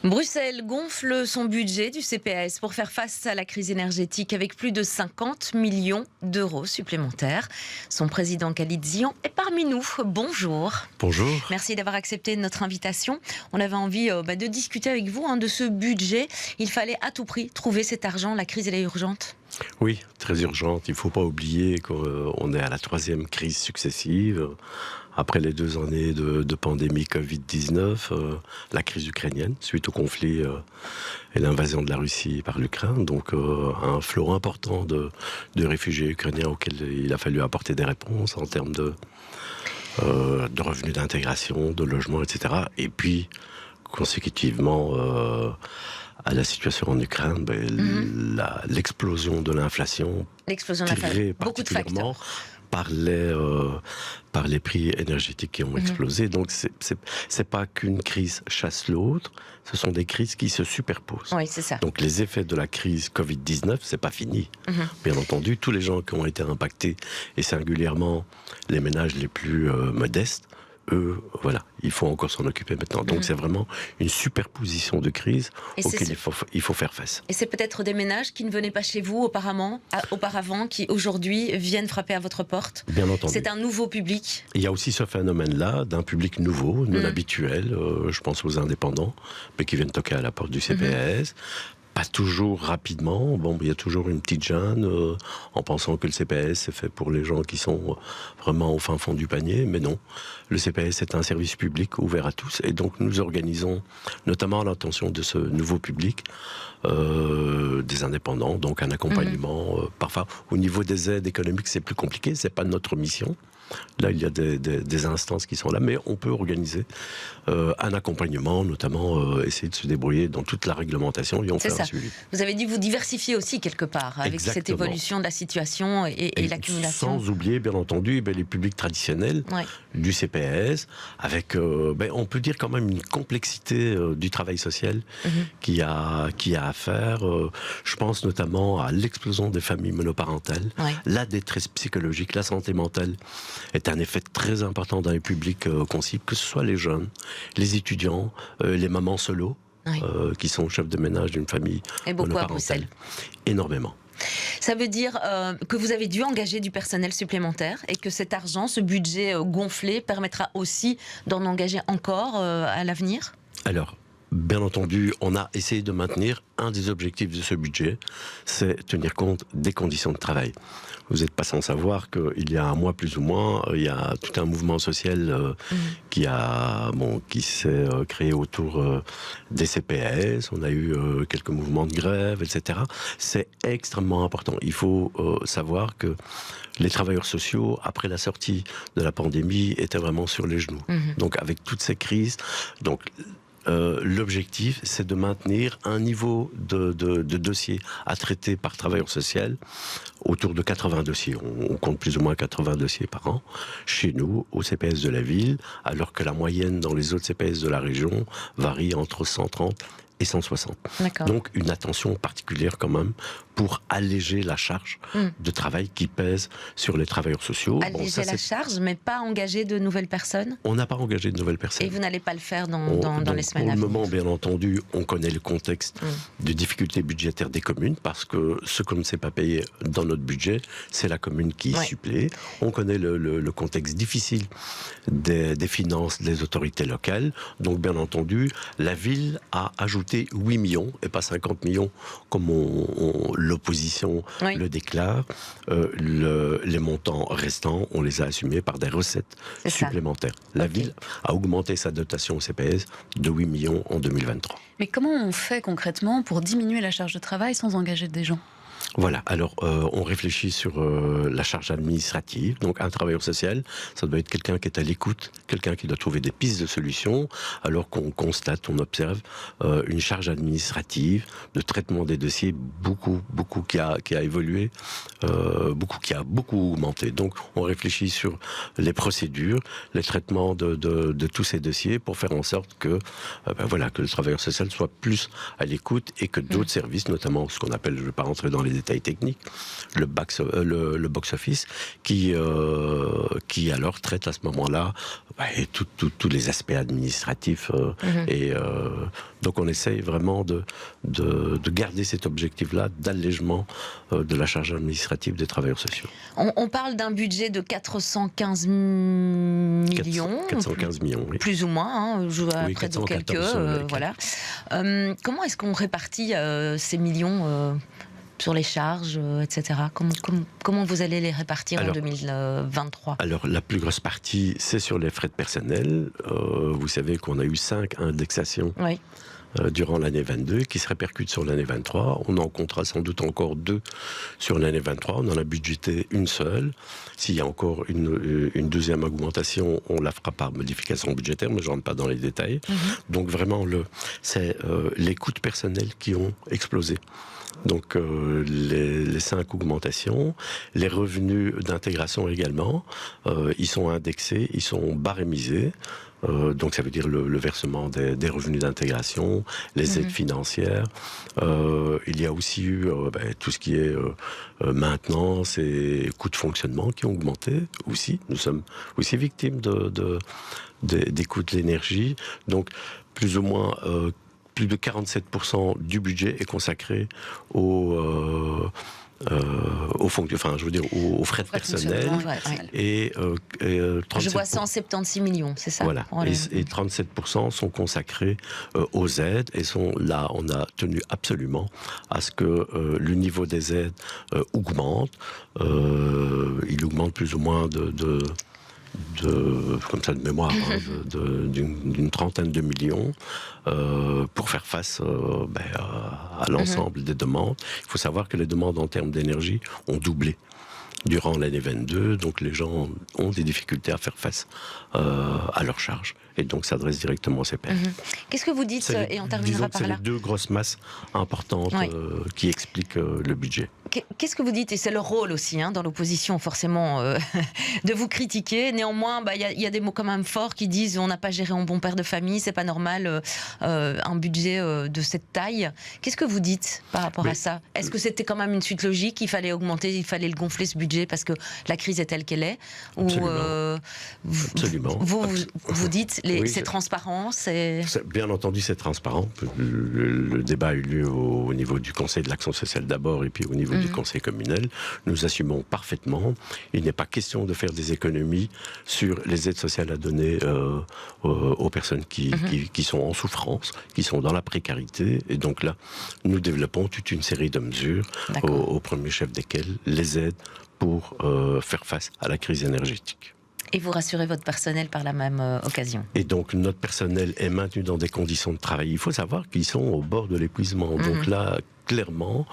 Bruxelles gonfle son budget du CPAS pour faire face à la crise énergétique avec plus de 50 millions d'euros supplémentaires. Son président Khalid Zian est parmi nous. Bonjour. Bonjour. Merci d'avoir accepté notre invitation. On avait envie de discuter avec vous de ce budget. Il fallait à tout prix trouver cet argent. La crise, elle est urgente. Oui, très urgente. Il ne faut pas oublier qu'on est à la 3e crise successive. Après les 2 années de pandémie Covid-19, la crise ukrainienne, suite au conflit et l'invasion de la Russie par l'Ukraine. Donc un flot important de réfugiés ukrainiens auxquels il a fallu apporter des réponses en termes de revenus d'intégration, de logement, etc. Et puis, consécutivement à la situation en Ukraine, l'explosion de l'inflation, tirée particulièrement par les prix énergétiques qui ont explosé. Donc c'est pas qu'une crise chasse l'autre, ce sont des crises qui se superposent. Oui, c'est ça. Donc les effets de la crise Covid-19, c'est pas fini. Bien entendu, tous les gens qui ont été impactés, et singulièrement les ménages les plus modestes, eux, voilà, il faut encore s'en occuper maintenant. Donc c'est vraiment une superposition de crises auxquelles il faut faire face. Et c'est peut-être des ménages qui ne venaient pas chez vous auparavant, qui aujourd'hui viennent frapper à votre porte. Bien entendu. C'est un nouveau public. Il y a aussi ce phénomène-là d'un public nouveau, non habituel, je pense aux indépendants, mais qui viennent toquer à la porte du CPAS. Pas toujours rapidement. Bon, il y a toujours une petite gêne en pensant que le CPAS c'est fait pour les gens qui sont vraiment au fin fond du panier, mais non. Le CPAS est un service public ouvert à tous, et donc nous organisons, notamment à l'intention de ce nouveau public, des indépendants, donc un accompagnement. Parfois, au niveau des aides économiques, c'est plus compliqué, c'est pas notre mission. Là, il y a des instances qui sont là, mais on peut organiser un accompagnement, notamment essayer de se débrouiller dans toute la réglementation, et on fait un suivi. Vous avez dû vous diversifier aussi quelque part avec cette évolution de la situation et l'accumulation. Sans oublier, bien entendu, les publics traditionnels du CPAS, avec, on peut dire quand même une complexité du travail social qui a à faire. Je pense notamment à l'explosion des familles monoparentales, la détresse psychologique, la santé mentale est un effet très important dans les publics qu'on cible, que ce soit les jeunes, les étudiants, les mamans solo, qui sont chefs de ménage d'une famille et beaucoup monoparentale. À Bruxelles. Énormément. Ça veut dire que vous avez dû engager du personnel supplémentaire et que cet argent, ce budget gonflé, permettra aussi d'en engager encore à l'avenir ? Alors, bien entendu, on a essayé de maintenir un des objectifs de ce budget, c'est tenir compte des conditions de travail. Vous n'êtes pas sans savoir qu'il y a un mois plus ou moins, il y a tout un mouvement social qui s'est créé autour des CPAS. On a eu quelques mouvements de grève, etc. C'est extrêmement important. Il faut savoir que les travailleurs sociaux, après la sortie de la pandémie, étaient vraiment sur les genoux. Donc avec toutes ces crises, l'objectif, c'est de maintenir un niveau de dossiers à traiter par travailleur social autour de 80 dossiers. On compte plus ou moins 80 dossiers par an chez nous, au CPAS de la ville, alors que la moyenne dans les autres CPAS de la région varie entre 130 et 160. Donc une attention particulière quand même pour alléger la charge de travail qui pèse sur les travailleurs sociaux. Alléger la charge, mais pas engager de nouvelles personnes ? On n'a pas engagé de nouvelles personnes. Et vous n'allez pas le faire dans les semaines à venir ? Pour le moment, bien entendu, on connaît le contexte de difficultés budgétaires des communes, parce que ce qu'on ne s'est pas payé dans notre budget, c'est la commune qui supplée. On connaît le contexte difficile des finances des autorités locales. Donc, bien entendu, la ville a ajouté 8 millions, et pas 50 millions, comme l'opposition le déclare. Les montants restants, on les a assumés par des recettes supplémentaires. La ville a augmenté sa dotation au CPAS de 8 millions en 2023. Mais comment on fait concrètement pour diminuer la charge de travail sans engager des gens ? Voilà, alors on réfléchit sur la charge administrative. Donc un travailleur social, ça doit être quelqu'un qui est à l'écoute, quelqu'un qui doit trouver des pistes de solutions, alors qu'on constate, on observe une charge administrative de traitement des dossiers beaucoup qui a évolué, qui a beaucoup augmenté. Donc on réfléchit sur les procédures, les traitements de tous ces dossiers pour faire en sorte que le travailleur social soit plus à l'écoute et que d'autres services, notamment ce qu'on appelle, je ne vais pas rentrer dans les détails techniques, le box-office, qui alors traite à ce moment-là tous les aspects administratifs. Donc on essaye vraiment de garder cet objectif-là d'allègement de la charge administrative des travailleurs sociaux. On parle d'un budget de 415 millions. 415 millions, oui. Plus ou moins, près de quelques. Voilà. Comment est-ce qu'on répartit ces millions sur les charges, etc. Comment vous allez les répartir en 2023 ? Alors, la plus grosse partie, c'est sur les frais de personnel. Vous savez qu'on a eu 5 indexations durant l'année 22 qui se répercutent sur l'année 23. On en comptera sans doute encore 2 sur l'année 23. On en a budgété une seule. S'il y a encore une deuxième augmentation, on la fera par modification budgétaire, mais je ne rentre pas dans les détails. Donc vraiment, c'est les coûts de personnel qui ont explosé. Donc les 5 augmentations, les revenus d'intégration également, ils sont indexés, ils sont barémisés. Donc ça veut dire le versement des revenus d'intégration, les aides financières. Il y a aussi eu tout ce qui est maintenance et coûts de fonctionnement qui ont augmenté aussi. Nous sommes aussi victimes des coûts de l'énergie. Donc plus ou moins plus de 47% du budget est consacré aux frais de personnel et 37%. Je vois 176 millions, c'est ça? Voilà. Et 37% sont consacrés aux aides et là, on a tenu absolument à ce que le niveau des aides augmente. Il augmente plus ou moins comme ça de mémoire, d'une trentaine de millions pour faire face à l'ensemble des demandes. Il faut savoir que les demandes en termes d'énergie ont doublé durant l'année 22, donc les gens ont des difficultés à faire face à leurs charges et donc s'adressent directement au CPF. Qu'est-ce que vous dites, et on terminera par là? C'est les 2 grosses masses importantes qui expliquent le budget. Qu'est-ce que vous dites, et c'est le rôle aussi dans l'opposition forcément de vous critiquer, néanmoins il y a des mots quand même forts qui disent on n'a pas géré en bon père de famille, c'est pas normal un budget de cette taille. Qu'est-ce que vous dites par rapport à ça? Est-ce que c'était quand même une suite logique, il fallait augmenter, il fallait le gonfler ce budget parce que la crise est telle qu'elle est? Absolument. Vous dites c'est transparent, bien entendu, c'est transparent. Le débat a eu lieu au niveau du Conseil de l'action sociale d'abord et puis au niveau du Conseil communal. Nous assumons parfaitement. Il n'est pas question de faire des économies sur les aides sociales à donner aux personnes qui sont en souffrance, qui sont dans la précarité. Et donc là, nous développons toute une série de mesures, au premier chef desquelles les aides pour faire face à la crise énergétique. Et vous rassurez votre personnel par la même occasion. Et donc notre personnel est maintenu dans des conditions de travail. Il faut savoir qu'ils sont au bord de l'épuisement. Donc là, clairement,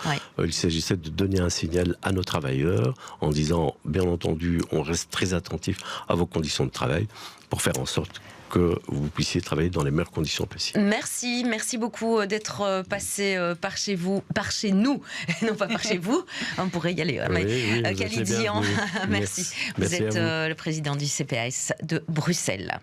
il s'agissait de donner un signal à nos travailleurs en disant, bien entendu, on reste très attentif à vos conditions de travail pour faire en sorte que vous puissiez travailler dans les meilleures conditions possibles. Merci beaucoup d'être passé par chez nous, non pas par chez vous, on pourrait y aller. Khalid Zian, merci. Vous êtes le président du CPAS de Bruxelles.